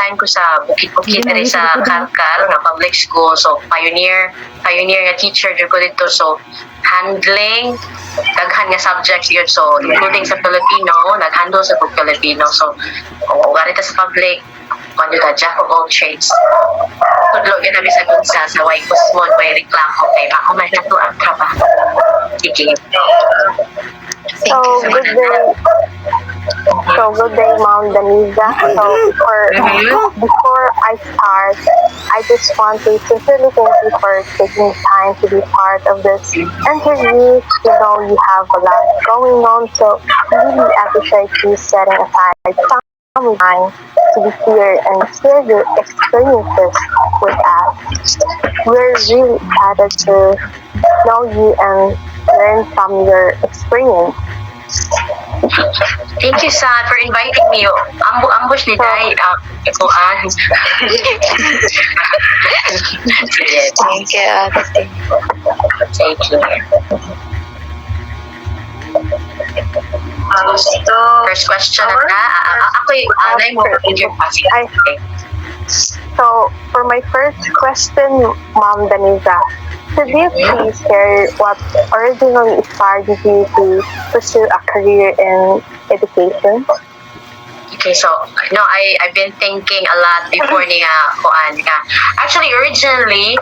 time ko sa Bukid-Bukid diri sa Karkar nga public school. So pioneer nga teacher jud ko dito. So handling daghan nga subjects yun. So including sa Filipino, nag-handle sa Filipino. So warita sa public, kung ka jack of all trades. Tudlo yun namin sa gunsa sa way kusmon, way reklamo kay ako may nato ang trabaho. Sige. So, good day. So, good day, Ma'am Daniza. So, before I start, I just want to sincerely thank you for taking time to be part of this interview. You know, you have a lot going on, so I really appreciate you setting aside some time to be here and share your experiences with us. We're really excited to know you and learn from your experience. Thank you, San, for inviting me. Ambush ni Day. Ikuan. Thank you, Ate. Thank you. First question na. Ako'y anay mo. So, for my first question, Ma'am Daniza, could you please share what originally inspired you to pursue a career in education? Okay, so I've been thinking a lot before ni kuan ka. Actually, originally,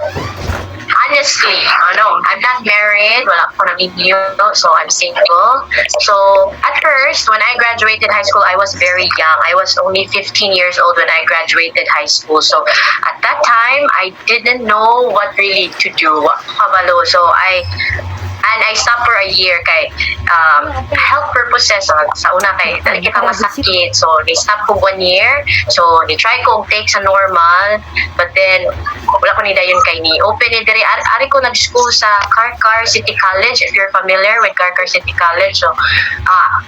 honestly, I'm not married, wala ko namimilyo, so I'm single. So, at first, when I graduated high school, I was very young. I was only 15 years old when I graduated high school. So, at that time, I didn't know what really to do, kabalo. So, I stopped for a year kay health purposes. So, sa una kay dali kita masakit. So, ni-stop ko 1 year. So, ni-try kong take sa normal. But then, wala ko ni dayon kay ni open ni diri. Ari ko nag-school sa Karkar City College, if you're familiar with Karkar City College. So,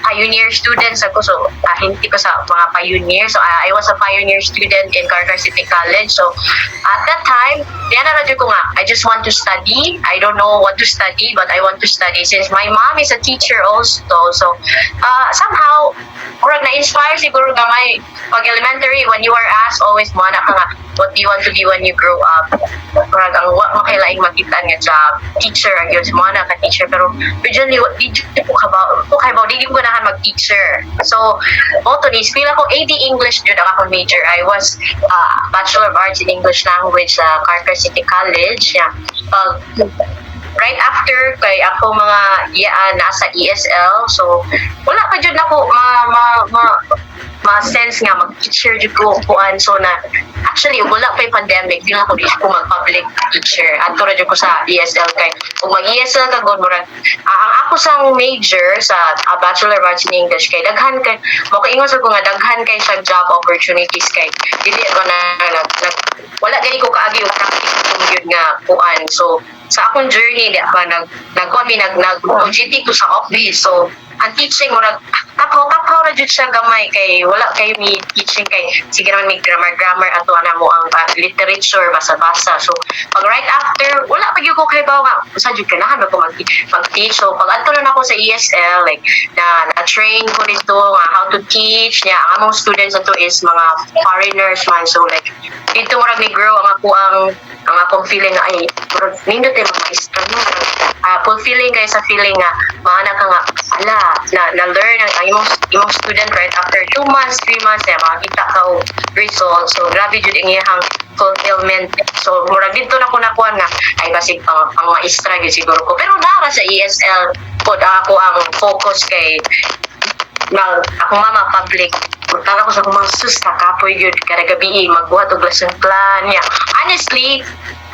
pioneer students ako. So, hindi ko sa mga pioneer. So, I was a pioneer student in Karkar City College. So, at that time, diyan na radyo ko nga, I just want to study. I don't know what to study, but I want to study since my mom is a teacher also. So, somehow, kurang na-inspire siguro nga may pag-elementary, when you are asked always, mana ka nga, what do you want to be when you grow up? Kurang ang makailaing makita nga job. Teacher, ang yun, mana ka teacher. Pero, originally, di po kabaw, di ko nahan mag-teacher. So, moto ni, feel ako, AD English yun ang akong major. I was Bachelor of Arts in English Language sa Karkar City College. Yeah. Right after kay ako mga nasa ESL, so wala pa jud nako ma-sense nga mag-teacher jud ko kuan. So na actually wala pa yung pandemic, feel ako di ko mag-public teacher adto ra jud ko sa ESL kay kung mag-ESL ka gud murag ang ako sang major sa Bachelor of Arts in English kay daghan kay mo kaingon sa ko nga daghan kay sa job opportunities kay dili ko na wala gani ko kaagi og practicum yun nga kuan. So sa akong journey di ba nag-OJT ko sa office. So ang teaching murag taphaw ra jud siya gamay kay wala kayo mi teaching kay sige naman may grammar ato ana mo ang literature basa-basa. So pag right after wala pa gyud ko kay bawo nga usa jud kanahan ko mag-teach. So pag adto na ako sa ESL like na-train ko dito nga how to teach niya ang among students ato is mga foreigners man. So like dito murag ni grow ang akong feeling nga ay murag nindot ay mga maestra no fulfilling kay sa feeling nga maana ka nga ala na learn ang imong student right after 2 months 3 months makakita ka og results. So grabe jud ang iyang fulfillment. So murag dito na ko nakuha nga ay basig pang maestra gyud siguro ko, pero nara sa ESL pod ako ang focus kay akong mama public. Tara ko sa kumang sus nakapoy yun kada gabi magbuhat og lesson plan niya. Honestly,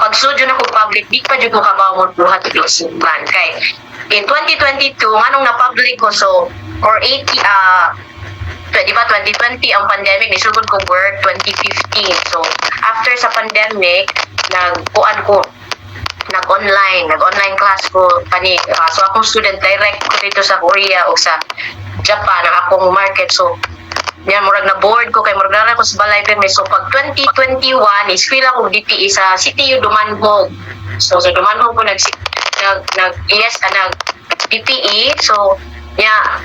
pag sudyo na ko public, di pa dyan ko kabaw mo buhat og lesson plan. Kay in 2022, anong na-public ko, so or 80, di ba 2020 ang pandemic, nisugod ko work 2015. So after sa pandemic, nag-online class ko pani. So akong student direct ko dito sa Korea o sa Japan ang akong market. So yan, murag na board ko kay murag na ko sa balay perme. So pag 2021 is feel ako DPE sa CTU Dumanhog. So sa Dumanhog ko nag DPE. So yeah,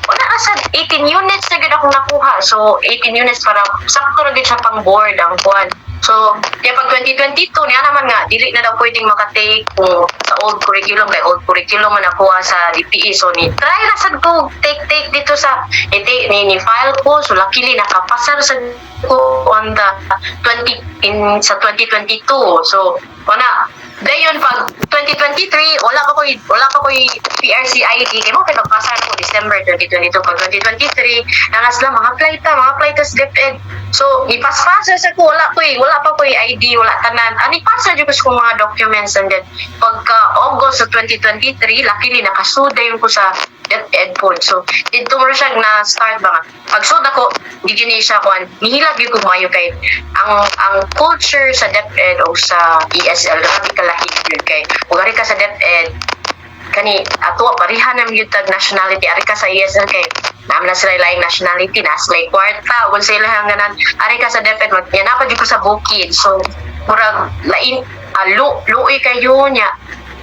wala na sa 18 units na gud akong nakuha. So 18 units para sakto na gud siya pang board ang kuan. So, kaya pag 2022, niya naman nga, dili na daw pwedeng makatake kung sa old curriculum, kay old curriculum man nakuha sa DPE. So, try na sa ko, take dito sa, ni-file ko, so luckily nakapasar sa ko on the sa 2022. So, wala. Dayon pag 2023, wala pa ko'y PRC ID. Kaya mo, kaya pagpasa na ko December 2022. Pag 2023, nangas lang, mga apply ta sa DepEd. So, ipaspasa sa ko, wala pa ko'y ID, wala tanan. Ipasa dyan ko sa mga documents. And then, pagka August sa 2023, luckily, nakasuda yun ko sa DepEd po. So, dito mo siya na-start ba nga. Pag suda ko, di gini siya kuhan, nihilab yung kumayo kay ang culture sa DepEd o sa ESL, grabe kalahig yun kay ugari ka sa DepEd, kani ato barihan na yung tag nationality, ari ka sa ESL kay naam na sila laing nationality, na sila kwarta, kung sila hangganan, ari ka sa DepEd, yanapad yung ko sa bukid. So, murag, lain, luoy kayo niya,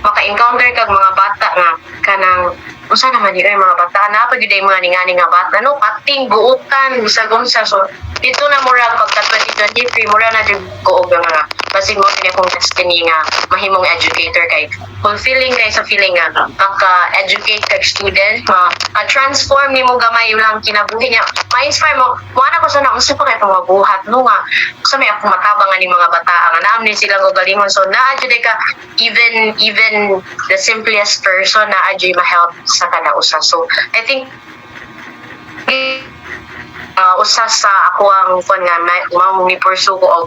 maka-encounter kag mga bata nga, kanang, usa naman yun yung mga bata, napag yun yung mga ninganing nga bata, no, pating, buutan, usag-unsa. So, dito na mura, pagka 2023, mura na din ko og mga, basig mo din akong destiny nga, mahimong educator kay, fulfilling kay sa feeling nga, maka-educate kag student, ma-transform ni mo gamay yung lang kinabuhi niya, ma-inspire mo, na ko sa unsa pa kayo mabuhat, no nga, sa may akong matabangan ni mga bata, nga naam ni sila galingon. So, na-adyo ka, even the simplest person na-adyo ma-help sa kanausa. So, I think, usa sa ako ang fun nga mao ni pursue ko og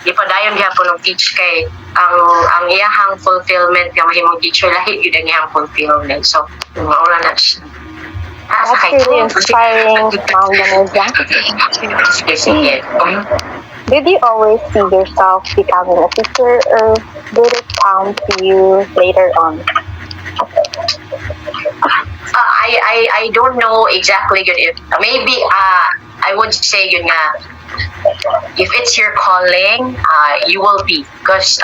ipadayon gyapon og teach kay ang iyahang fulfillment nga mahimong teacher lahi gyud ang iyahang fulfillment. So mao na siya. That's really inspiring, Ma'am Vanessa. Did you always see yourself becoming a teacher, or did it come to you later on? I don't know exactly good if maybe I would say yun nga, if it's your calling, you will be, because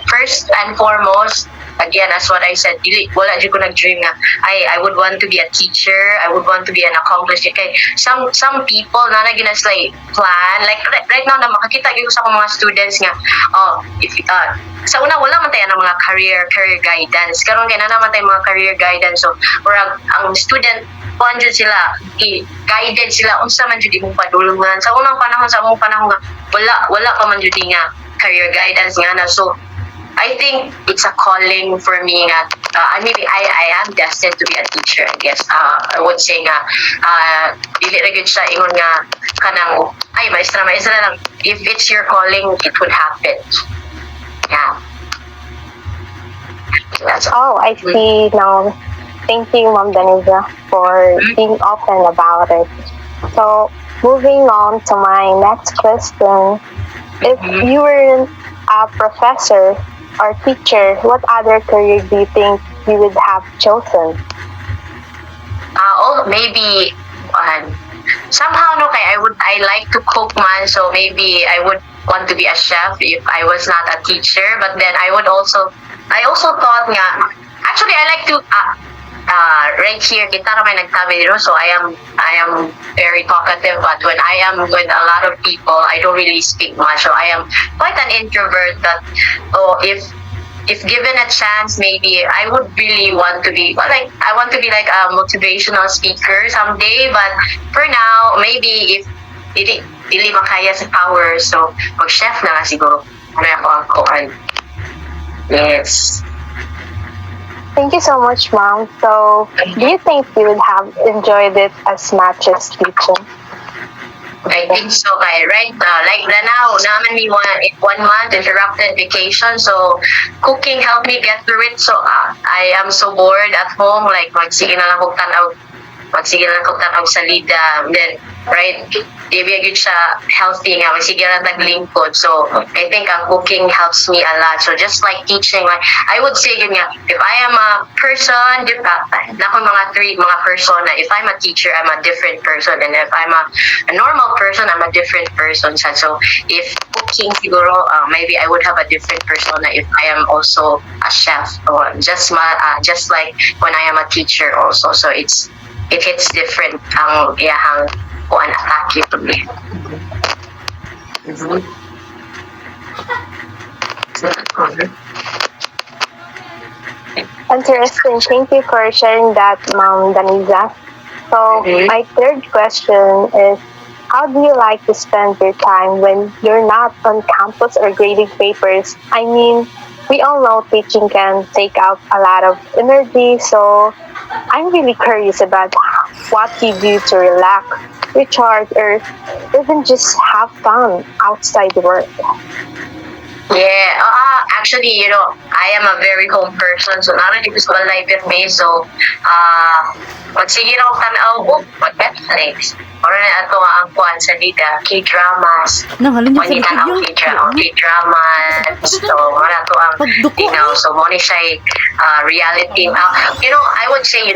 first and foremost, again, as what I said, wala di ko nag-dream nga I would want to be a teacher, I would want to be an accomplished kay some people na naginas like plan like right now na makakita gyud ko sa akong mga students nga if sa una wala man tayo ng mga career guidance, karon kay na naman tayo mga career guidance. So murag ang student jud sila guided sila unsa man jud imong padulungan sa unang panahon, sa among panahon nga wala pa man jud nga career guidance nga na. So I think it's a calling for me nga maybe I am destined to be a teacher, I guess. I would say nga dili ra gyud siya ingon nga kanang ay maestra lang, if it's your calling it would happen. Yeah. That's all. I see now. Thank you, Ma'am Vanessa, for being open about it. So, moving on to my next question. If you were a professor or teacher, what other career do you think you would have chosen? Maybe somehow no kay I like to cook man, so maybe I would want to be a chef if I was not a teacher. But then I also thought nga actually I like to right here kita na may nagtabi dito, so I am very talkative, but when I am with a lot of people I don't really speak much, so I am quite an introvert. That if given a chance, maybe I would really want to be like a motivational speaker someday. But for now, maybe if dili makaya sa power, so mag-chef na nga siguro. Yes. Thank you so much, Mom. So, do you think you would have enjoyed it as much as teaching? I think so, kay right like now naman me 1 month interrupted vacation, so cooking helped me get through it. So I am so bored at home, like magsige na lang kog tanaw sa lida, then right ibig gyud siya healthy nga magsige na taglingkod. So I think ang cooking helps me a lot. So just like teaching, like I would say yun nga, if I am a person na ko mga persona, if I'm a teacher I'm a different person, and if I'm a normal person I'm a different person. So if cooking siguro maybe I would have a different persona if I am also a chef, or just like when I am a teacher also. So it's it hits different ang iyahang kuan atake to me. Interesting. Thank you for sharing that, Ma'am Daniza. So, my third question is, how do you like to spend your time when you're not on campus or grading papers? I mean, we all know teaching can take out a lot of energy, so I'm really curious about what you do to relax, recharge, or even just have fun outside work. Yeah, actually, I am a very home person, so naran dito sa balay pirmi, so, magsige na akong tanaw, mag-Netflix, or na ato ang kuhan sa dita, K-dramas, Nang halin niya Mangitan ang K-dramas, so, wala to ang, so, mo ni siya reality. I would say,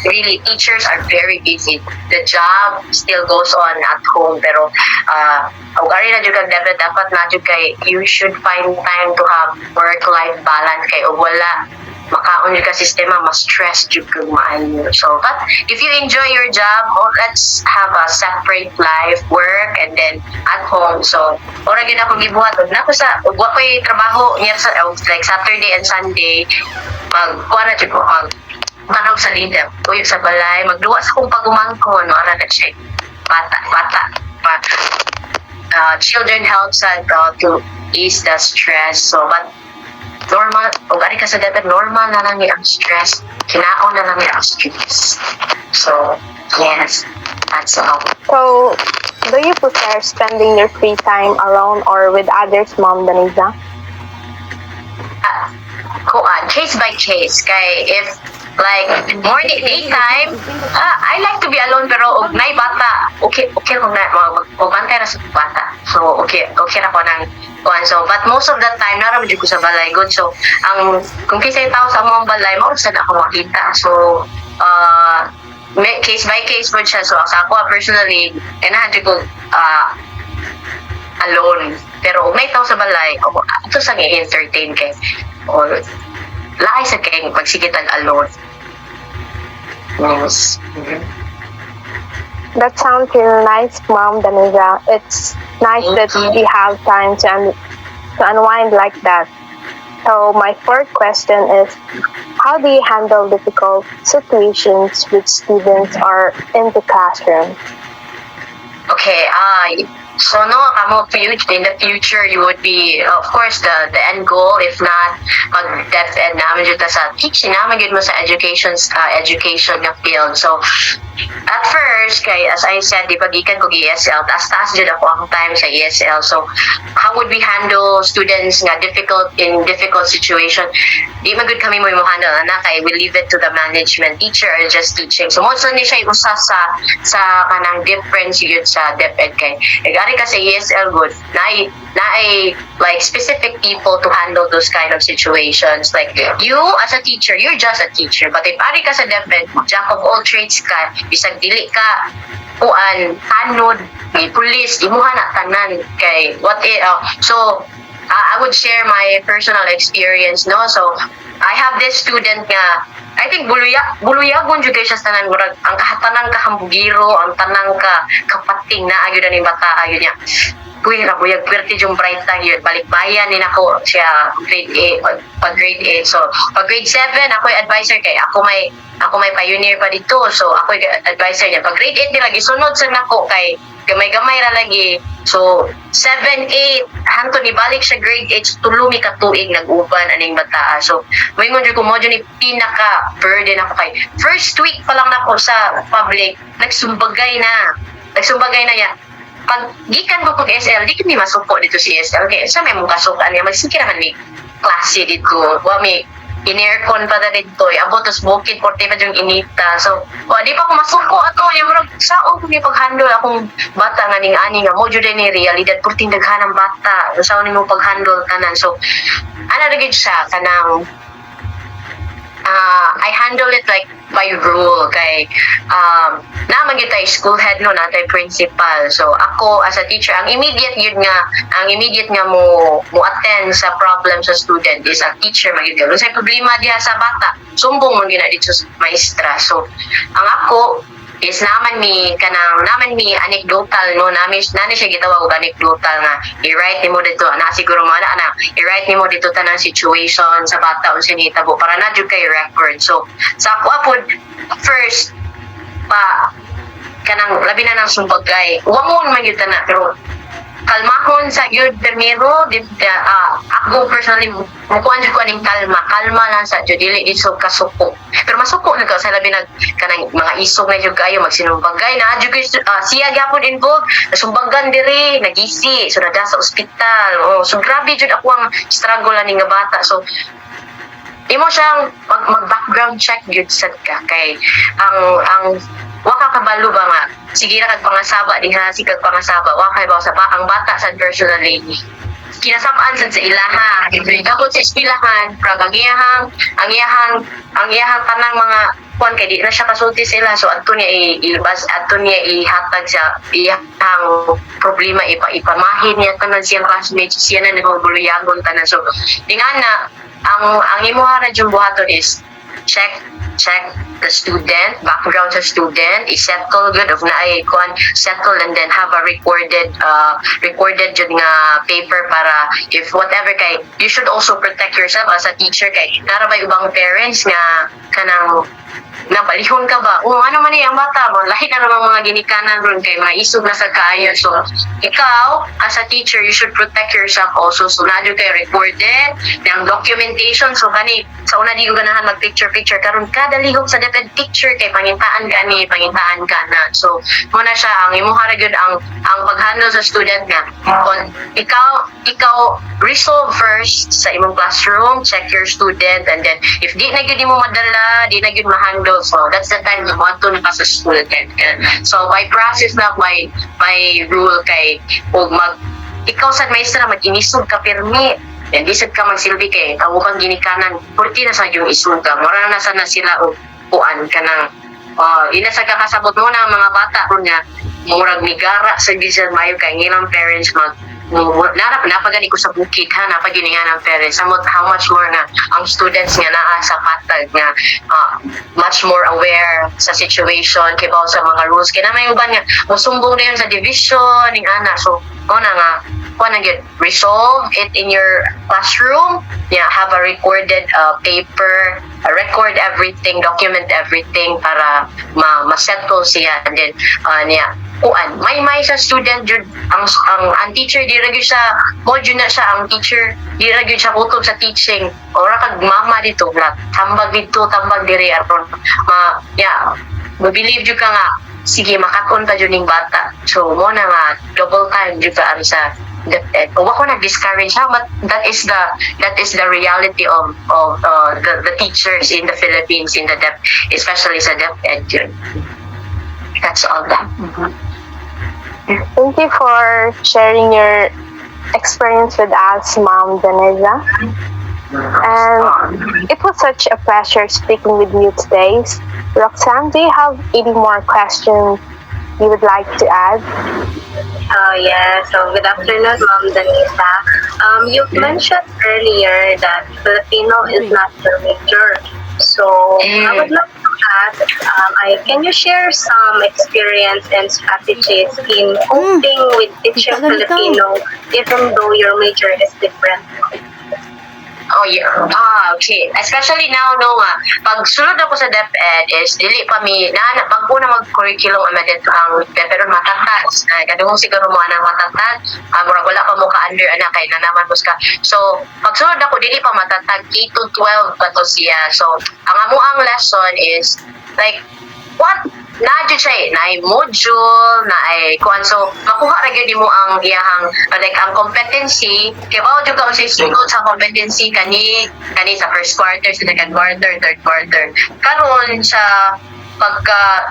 really, teachers are very busy. The job still goes on at home, pero ang ari na jud kag dapat na jud kay you should find time to have work-life balance kay o wala makaon jud ka sistema mas stress jud kag maayo. So, but if you enjoy your job, let's have a separate life, work and then at home. So, ora gyud ako gibuhat na ko sa wa ko'y trabaho niya sa like Saturday and Sunday kuha na jud ko tanaw sa leader, uy sa balay, magduwa sa kong pagumangko, ara na siya, bata. Children helps to ease the stress, so, but, normal, o gani ka sa dapat, normal na lang yung stress, kinaon na lang yung stress. So, yes, that's all. So, do you prefer spending your free time alone or with others, Ma'am Daniza? Case by case, kay if like morning daytime, I like to be alone pero og nay bata, okay kung na magbantay na sa bata. So okay ra ko nang kuan. So but most of the time naram jud ko sa balay good. So kung kisay tao sa among balay mao sad ako makita. So case by case po siya. So sa ako personally ganahan jud ko alone. Pero og nay tao sa balay, ito sa entertain kay or lahi sa kay magsigitan alone. Yes. That sounds really nice, Ma'am Daniza. It's nice that we have time to unwind like that. So my fourth question is, how do you handle difficult situations with students or in the classroom? Okay, so no, in the future, you would be, of course, the end goal, if not, mag-DepEd namin dito sa teaching namin dito mo sa education na field. So, at first, kay, as I said, di pagikan ko ESL, taas dyan ako ang time sa ESL. So, how would we handle students nga in difficult situation? Di magud kami mo handle na kay we leave it to the management. Teacher are just teaching. So, most ni siya usa sa kanang difference yun sa DepEd kay. Ari ka sa ESL good, na like specific people to handle those kind of situations. Like you as a teacher, you're just a teacher. But if ari ka sa DepEd, jack of all trades ka, bisag dili ka kuan tanod, may pulis, imuha na tanan kay so I would share my personal experience, no? So I have this student nga I think buluyagon jud siya sa tanan murag ang kahatanang kahambugiro, ang tanang kapating na agud ani bata agud niya. Kuy ra buyag perti jung bright tang yun balikbayan ni nako siya grade 8 so pag grade 7 ako advisor kay ako may pioneer pa dito, so ako advisor niya pag grade 8 nila gisunod sa nako kay gamay ra lagi. So 7, 8 hanto ni balik siya grade 8 tulumi ka tuig nag-uban aning bata. So may mo jud ko mo ni pinaka burden ako kay first week pa lang nako sa public nagsumbagay na ya. Pag gikan ko kung SL, di kami masuko dito si SL. Okay, sa may mong kasukan niya, magsiki naman ni klase dito. May in-aircon pa na dito. Abot, tas bukid, porte pa yung inita. So, di pa ako masuko ato. Yung marag, saan ko pag-handle akong bata nga ning-ani nga. Mo dyan ni realidad, purting daghanang bata. Saan mo pag-handle tanan. So, ano rin siya, kanang, I handle it like by rule kay naman gyud tay school head no natay principal. So ako as a teacher ang immediate nga mo attend sa problem sa student is ang teacher magyud. Kung say problema diha sa bata, sumbong man gyud dito sa maestra. So ang ako is naman mi anecdotal no nami siya gitawag og anecdotal nga i-write nimo dito na siguro mo ana i-write nimo dito tanang situation sa bata unsa nihitabo para na jud kay record. So sa ako apod first pa kanang labi na ng sumbagay wangon man gyud na pero kalmahon sa yun primero ako personally mukuan jud ko aning kalma lang sa jud dili iso kasuko pero masuko na ka sa labi nag kanang mga isog na jud kayo magsinumbagay na jud siya gyapon involved nasumbagan diri nagisi so nada sa ospital so grabe jud ako ang struggle ani nga bata. So imo siyang mag-background check jud sad ka kay ang waka kabalo ba nga sige ra kag pangasaba diha si kag pangasaba wa kay ba sa ang bata sa personally kinasabaan sad sa ilaha dapat sa eskwelahan pra ang iyahang tanang mga kuan kay di na siya kasulti sila so adto niya ilabas adto niya ihatag sa iyahang problema ipamahin niya tanan siyang classmates siya na nagbubuyagon tanan. So dingana ang imuha ra jud buhaton is check the student, background sa student, i-settle good of na ay kuan settle and then have a recorded jud nga paper para if whatever kay you should also protect yourself as a teacher kay narabay ubang parents nga kanang napalihon ka ba ano man ang bata mo lahi na namang mga ginikanan ron kay mga isog na sa kaayo. So ikaw as a teacher you should protect yourself also. So na jud kay recorded ng documentation. So kani sa una di ko ganahan mag picture karon kada lihok sa DepEd picture kay pangintaan ka na. So mo na siya ang imuha ra gyud ang paghandle sa student nga kung ikaw resolve first sa imong classroom, check your student, and then if di na gyud mo madala di na gyud ma-handle, so that's the time you want to na sa school kay so by process na by rule kay og ikaw sa maestra mag-inisog ka pirmi and di sad ka magsilbi kay tawag ginikanan purti na sa yung isuga mura na sana sila og kuan kanang ina sa kakasabot mo na mga bata ron nga murag migara sa gisad mayo kay ngilang parents napagani ko sa bukid napagini nga ng parents how much more nga ang students nga naa sa patag nga much more aware sa situation kay ba sa mga rules kay na may uban nga musumbong na yun sa division ning ana. So nga resolve it in your classroom, have a recorded paper, record everything, document everything para ma-settle siya. And then may sa student jud ang teacher di ra gyud sa module na siya ang teacher di ra gyud siya kutob sa teaching ora kag mama dito tambag diri aron believe jud ka nga sige makakon ka jud ning bata. So mo na nga double time jud ka sa DepEd. Wa ko na-discourage but that is the reality of the teachers in the Philippines in the especially sa DepEd. That's all that. Thank you for sharing your experience with us, Ma'am Daneza. And it was such a pleasure speaking with you today. Roxanne, do you have any more questions you would like to add? Yeah, so good afternoon, Ma'am Danisa. You've mentioned earlier that Filipino is not your major. So I would love to ask, can you share some experience and strategies in coping with teaching Filipino even though your major is different? Oh yeah. Okay. Especially now pag sunod ako sa DepEd is dili pa mi pag una mag-curriculum ang DepEd matatag. Kadungog siguro mo anang matatag. Murag wala pa mo ka under ana kay nanaman ka. So pag sunod ako dili pa matatag K to 12 pa to siya. So ang amuang lesson is like what na-jud siya na module na ay kuan so makuha ra gyud mo ang iyahang ang competency kay bao jud ka sa student sa competency kani sa first quarter sa second quarter third quarter karon sa pagka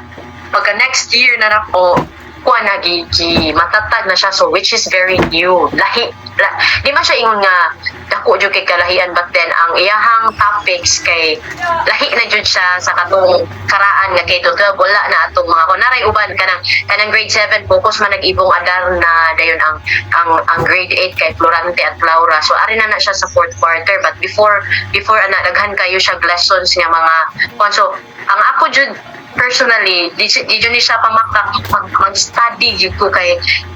next year na nako kuan matatag na siya so which is very new di man siya ingon nga dako jud kay kalahian, but then ang iyahang topics kay lahi na jud siya sa katong karaan nga K-12 wala na atong mga kunaray uban kanang grade 7 focus man nag-ibong adar na dayon ang grade 8 kay Florante at Laura, so ari na siya sa fourth quarter, but before ana daghan kayo siya lessons nga mga so ang ako jud personally, di jud ni siya pamakak mag-study jud ko kay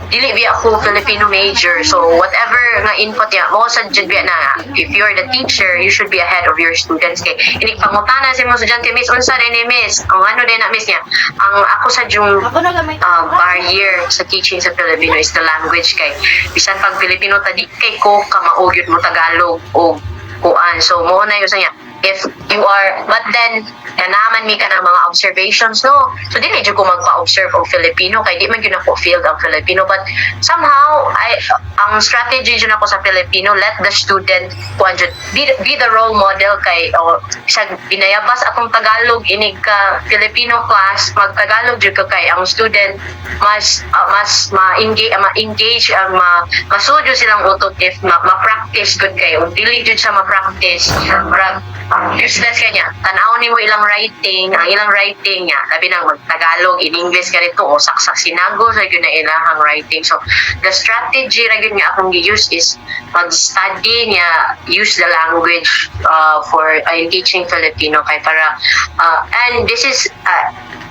dili biya ako Filipino major, so whatever nga input niya mo sa jud biya na if you're the teacher you should be ahead of your students kay inig pangutana sa mga estudyante, miss unsa din ni miss ang ano din na miss niya ang ako sa jung barrier sa teaching sa Filipino is the language kay bisan pag Filipino tadi kay ko kamaog yun mo Tagalog o kuan, so mo na yun sa niya if you are, but then naman mi ka ng mga observations, no? So dili jud ko magpa-observe og Filipino kay di man gyud ako feel ang Filipino, but somehow ang strategy jud ako sa Filipino, let the student be the role model kay sa binayabas akong Tagalog inig ka Filipino class mag-Tagalog jud ko kay ang student mas ma-engage masudo silang utot if ma-practice good kay ug dili jud siya ma-practice useless kanya tanaw ni mo ilang writing niya labi nang mag-Tagalog in English ganito o saksak sinago sa yun na ilahang writing, so the strategy ra gyud nga akong gi-use is mag-study niya, use the language for teaching Filipino kay para and this is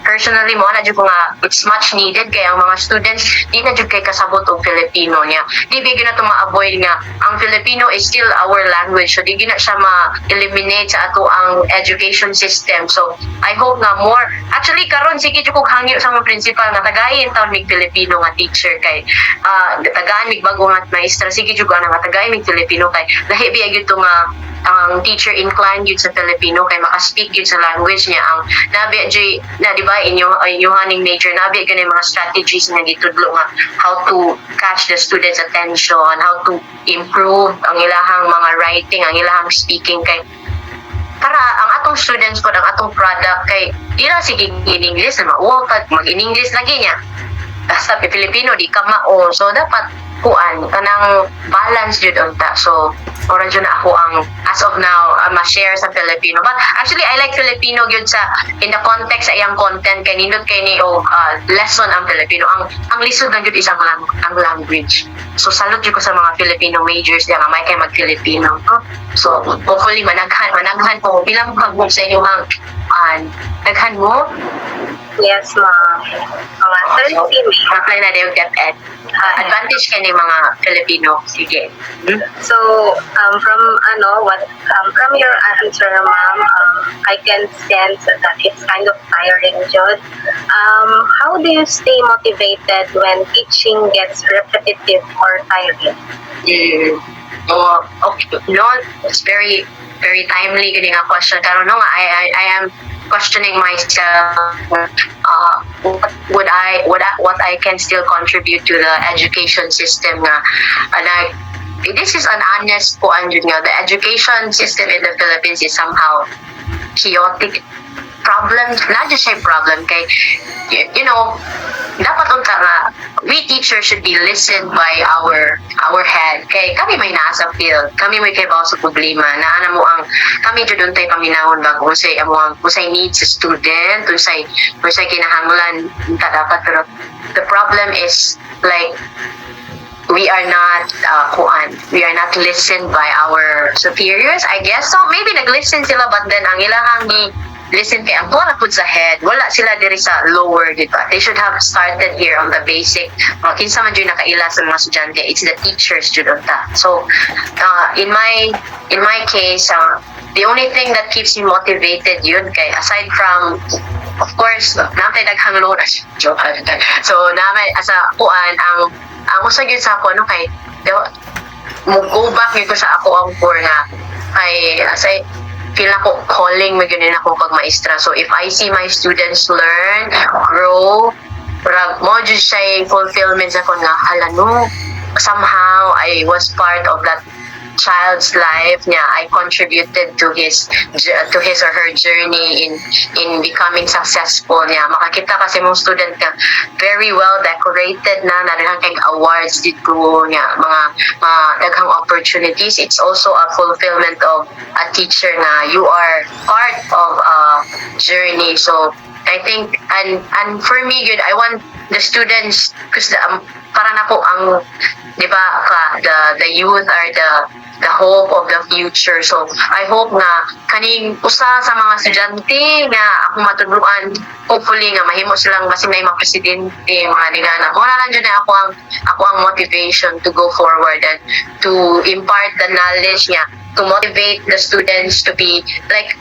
personally mo na jud ko nga it's much needed kay ang mga students di na jud kay kasabot og Filipino niya, di gyud na to ma-avoid nga ang Filipino is still our language, so di gyud na siya ma-eliminate sa ato ang education system, so I hope nga more actually karon sige jud kog hangyo sa mga principal nga tagayin taon mig Filipino nga teacher kay tagaan mig bago nga maestra sige jud nga tagayin mig Filipino kay lahi biya gyud to nga ang teacher inclined yun sa Filipino kay makaspeak yun sa language niya ang nabi na di ba inyuhaning major nabi yun yung mga strategies na gitudlo nga how to catch the students attention, how to improve ang ilahang mga writing, ang ilahang speaking kay para ang atong students po ang atong product kay di na sige in English na mauwaw mag in English lagi niya basta Filipino di ka mao, so dapat kuan kanang balance jud unta, so ora jud na ako ang as of now ma-share sa Filipino, but actually I like Filipino gyud sa in the context sa iyang content kay nindot kay ni lesson ang Filipino ang lisod lang gyud isang ang language, so salute jud ko sa mga Filipino majors nga may kay mag-Filipino, so hopefully managhan ko bilang pag-book sa inyo ang daghan mo. Yes, ma'am. Mga 30 may. Apply na daw DepEd. Advantage kayo ng mga Filipino. Sige. So, from your answer, ma'am, I can sense that it's kind of tiring, Jud. How do you stay motivated when teaching gets repetitive or tiring? Okay. No, it's very, very timely getting a question. Karon no, I am questioning myself what I can still contribute to the education system nga this is an honest po nga the education system in the Philippines is somehow chaotic problem, not just a problem kay you know dapat unta nga we teachers should be listened by our head kay kami may nasa field, kami may kay sa problema na ana mo ang kami jud untay paminahon bag unsay needs sa student unsay kinahanglan ta dapat, pero the problem is like we are not listened by our superiors, I guess. So maybe nag-listen sila but then ang ilahang listen kay ang tuwa pud sa head wala sila diri sa lower, di ba? They should have started here on the basic. Kinsa man jud nakaila sa mga estudyante, it's the teachers jud unta. So in my case the only thing that keeps me motivated yun kay aside from of course naman daghang load joke so naman asa kuan ang usa gyud sa ako no kay mo go back gyud ko sa ako ang core nga kay asay feel ako calling magyunin ako pag maestra, so if I see my students learn, grow, mo jud siya fulfillment sa ko nga hala no somehow I was part of that child's life niya, I contributed to his or her journey in becoming successful niya. Makakita kasi mong student ka very well decorated na daghang kay awards dito niya, mga daghang opportunities. It's also a fulfillment of a teacher na you are part of a journey. So I think, and for me, good, I want the students, because parang ako ang, di ba, the youth are the hope of the future. So I hope na kaning usa sa mga estudyante nga akong matudluan, hopefully nga mahimo silang basin na mga presidente, mga ningana. Wala lang dyan na ako ang motivation to go forward and to impart the knowledge niya, to motivate the students to be like,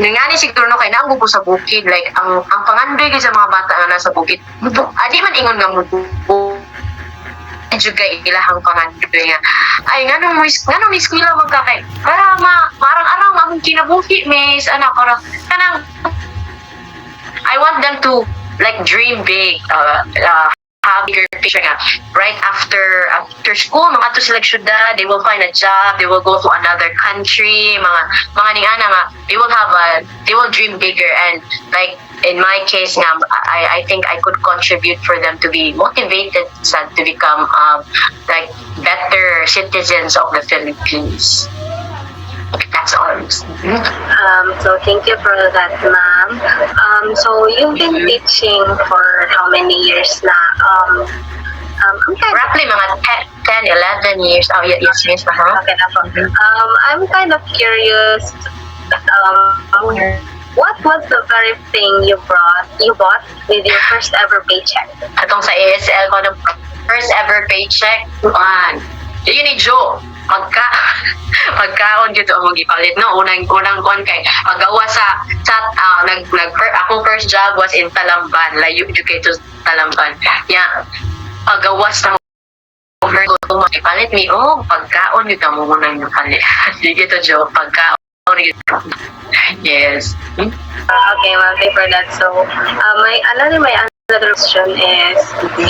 nangani siguro no kay naanggo ko sa bukid, like ang pangandoy sa mga bata nga nasa bukid, adi man ingon nga mo juga ilahang pangandoy nga ay nganong eskwela magkakay para parang araw among kinabuhi miss anak para kanang I want them to like dream big, have bigger picture nga. Right after school, mga to sila syudad, they will find a job, they will go to another country, mga ningana nga, they will dream bigger. And like in my case nga, I think I could contribute for them to be motivated to become like better citizens of the Philippines. That's all. So thank you for that, ma'am. So you've been teaching for how many years na? Roughly mga 10, 11 years. Oh, yes, miss. Okay na po. I'm kind of curious. What was the very thing you bought with your first ever paycheck? Atong sa ASL ko ng first ever paycheck, yun ni Joe. Pagkaon dito ang gipalit no unang kon kay pagawa sa akong first job was in Talamban, layo jud kay to Talamban. Pagawas ng palit mi pagkaon yun mo unang napalit. Sige to Joe, pagkaon yun. Yes. Okay, ma'am, thank you for that. So my another question is,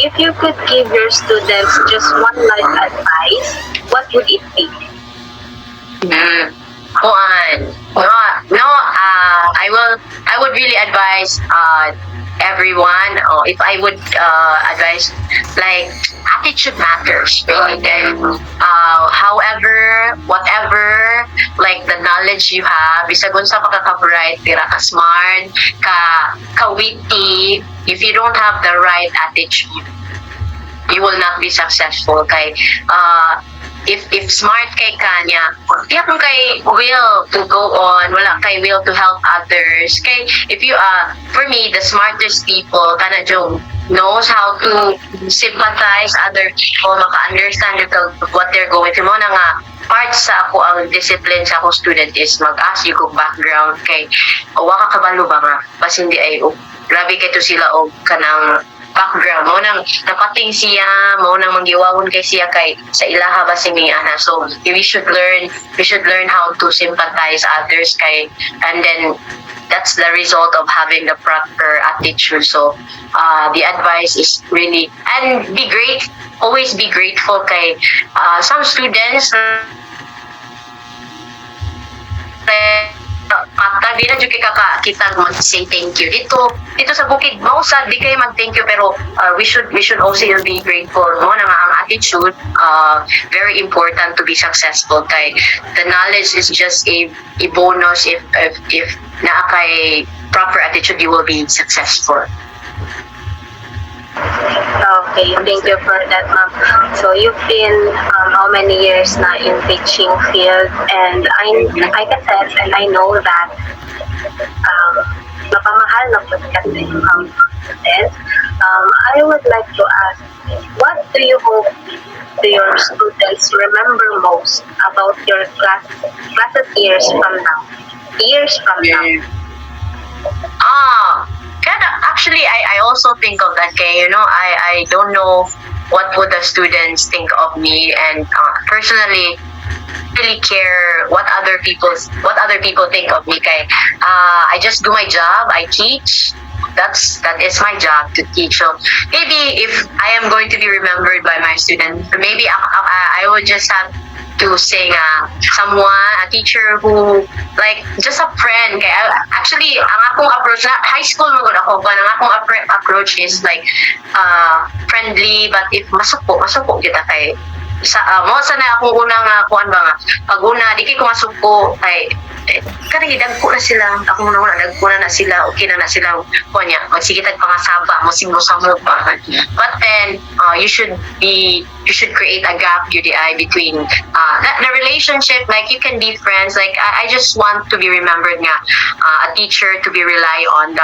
if you could give your students just one life advice, what would it be? I would really advise everyone, or if I would advise, like, attitude matters, really. However, whatever, like the knowledge you have, bisag unsa pa ka bright, tira ka smart, ka witty, if you don't have the right attitude, you will not be successful. Kay if smart kay kanya, di akong kay will to go on, wala kay will to help others. Kay if you for me, the smartest people kana jung knows how to sympathize other people, maka-understand what they're going through. Mo na nga part sa ako ang discipline sa ako student is mag-ask you kung background kay wa ka kabalo ba nga bas hindi ay grabe kay to sila og kanang background mo nang napating siya mo nang manggiwawon kay siya kay sa ilaha ba si ana. So we should learn how to sympathize others kay, and then that's the result of having the proper attitude. So the advice is really, and always be grateful kay some students di na jud kay kita mag-say thank you dito sa bukid mo sa di kay mag-thank you, pero we should also be grateful mo na nga ang attitude very important to be successful. Kay the knowledge is just a bonus. If naa kay proper attitude, you will be successful. Okay, thank you for that, ma'am. So you've been how many years na in teaching field, and I can sense and I know that napamahal na po kasi yung students. I would like to ask, what do you hope to your students remember most about your classes years from now? Actually, I also think of that, kay, I don't know what would the students think of me, and personally, really care what other people think of me. Kay I just do my job, I teach. That is my job, to teach. So maybe if I am going to be remembered by my students, maybe I would just have to say nga someone, a teacher who like just a friend. Kaya actually ang akong approach na high school mo gud ako, but ang akong approach is like friendly, but if masuko kita kay sa mo sana akong unang kuan ba nga pag una di kay ko masuko kay kanang dagko na sila ako muna dagko na sila okay na sila kuan nya sige tag pangasaba mo sing mo sa mo pa, but then you should create a gap UDI between the relationship. Like you can be friends, like I just want to be remembered nga a teacher to be relied on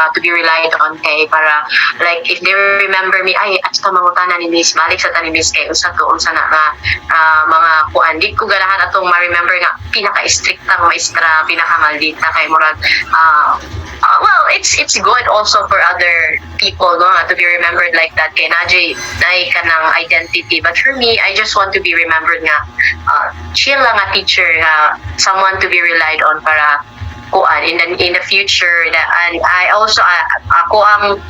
kay para like if they remember me ay at sa mangutana ni Miss balik sa tani Miss kay unsa na nga mga kuan di ko ganahan atong ma-remember nga pinaka-strictang maestra, pinaka-maldita kay murag well, it's good also for other people no to be remembered like that kay nay kanang identity, but for me I just want to be remembered nga chill lang a teacher, someone to be relied on para kuan in the future. And I also ako ang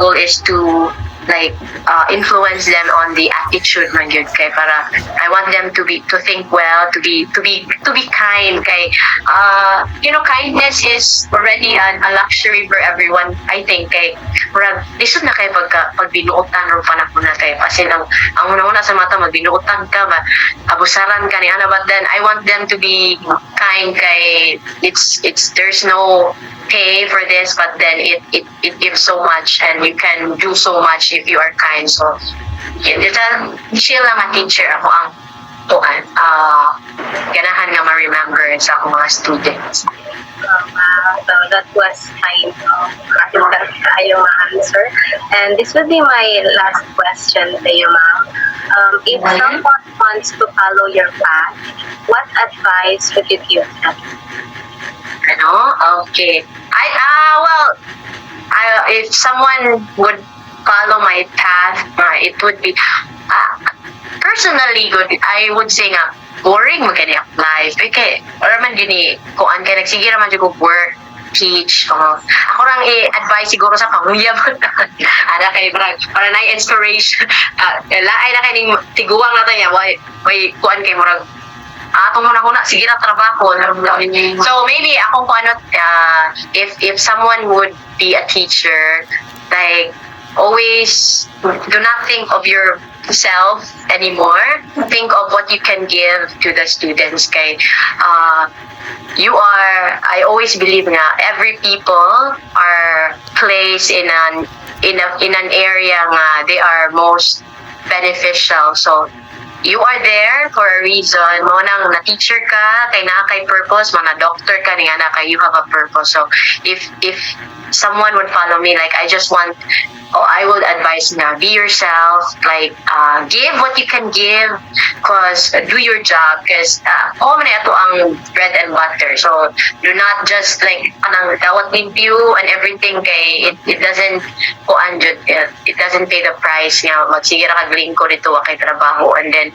goal is to like influence them on the attitude man gyud kay para I want them to think well, to be kind kay kindness is already a luxury for everyone, I think. Kay murag lisod na kay pag binuotan ro panahon na kay pasin ang una sa mata magbinuotan ka ba abusaran ka ni ana, but then I want them to be kind kay it's there's no pay for this, but then it gives so much and you can do so much if you are kind. So chill lang a teacher ako ang tuan ganahan nga ma-remember sa akong mga students. So that was kind of kayong answer. And this would be my last question to you, ma'am. If someone wants to follow your path, what advice would you give them? Okay. If someone would follow my path, it would be personally good. I would say nga boring mo gani ang life. Okay, or man gini kuan kay nagsige man jud ko work, teach. Ako rang i-advise siguro sa pamilya mo. Ana kay para na inspiration. Laay na kay ning tiguang nato niya. Way kuan kay murag atong muna sige na trabaho. So maybe akong paano if someone would be a teacher, like always do not think of yourself anymore. Think of what you can give to the students. Kay I always believe nga every people are placed in an area nga they are most beneficial. So you are there for a reason. Mo nang na-teacher ka, kay naa kay purpose, mga doctor ka, nga na kay you have a purpose. So if someone would follow me, like I would advise na be yourself, like give what you can give, cause do your job, cause man ito ang bread and butter. So do not just like anang dawat limpyo and everything kay it doesn't it doesn't pay the price nga magsige ra kag lingko dito kay trabaho, and then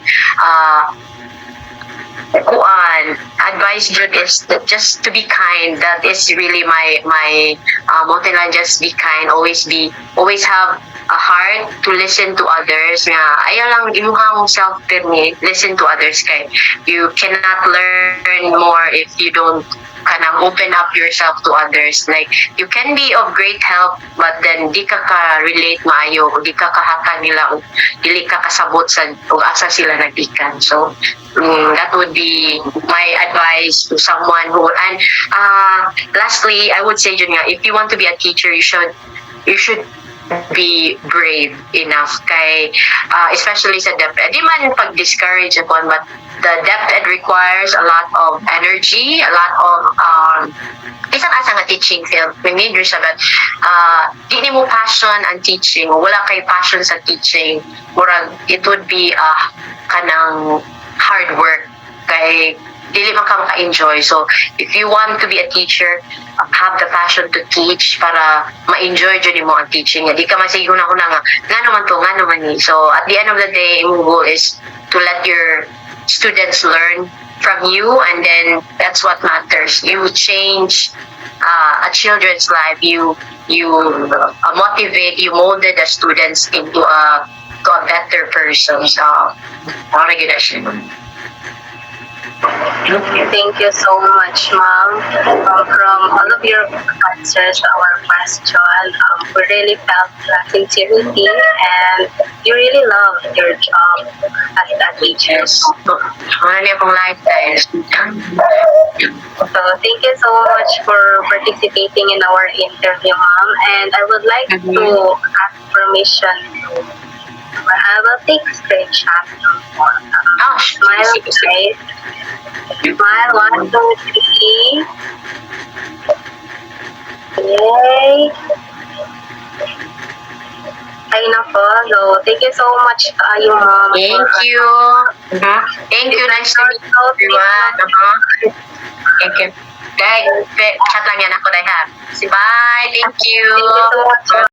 advice jud is just to be kind. That is really my motto lang, just be kind, always have a heart to listen to others nga ayaw lang imuhang self-permit, listen to others kay you cannot learn more if you don't kanang open up yourself to others. Like you can be of great help, but then di ka relate maayo, di ka kahatag nila, dili ka kasabot sa ug asa sila nagikan. So that would be my advice to someone who, and lastly I would say nga, if you want to be a teacher, you should be brave enough kay especially sa DepEd. Di man pag-discourage upon, but the DepEd requires a lot of energy, a lot of isang asa nga teaching field. We need siya, but di ni mo passion ang teaching, wala kay passion sa teaching, murag it would be kanang hard work kay dili man ka maka-enjoy. So if you want to be a teacher, have the passion to teach para ma-enjoy jud mo ang teaching. Di ka man sige una nga ngano man ni. So at the end of the day, yung goal is to let your students learn from you, and then that's what matters. You change a children's life. You motivate, you molded the students into a better person. So, Thank you so much, ma'am. From all of your answers to our question, we really felt the sincerity and you really love your job as a teacher. Wala niya akong lifestyle. So thank you so much for participating in our interview, ma'am. And I would like to ask permission to I will take a screenshot. Smile, guys. Smile, 1, 2, 3. Yay! Ay nako, so thank you so much kayo, ma'am. Thank you. Thank you. Nice to meet you, everyone. Thank you. Guys, chat lang yan ako, Day, ha? Bye. Thank you. Thank you so much.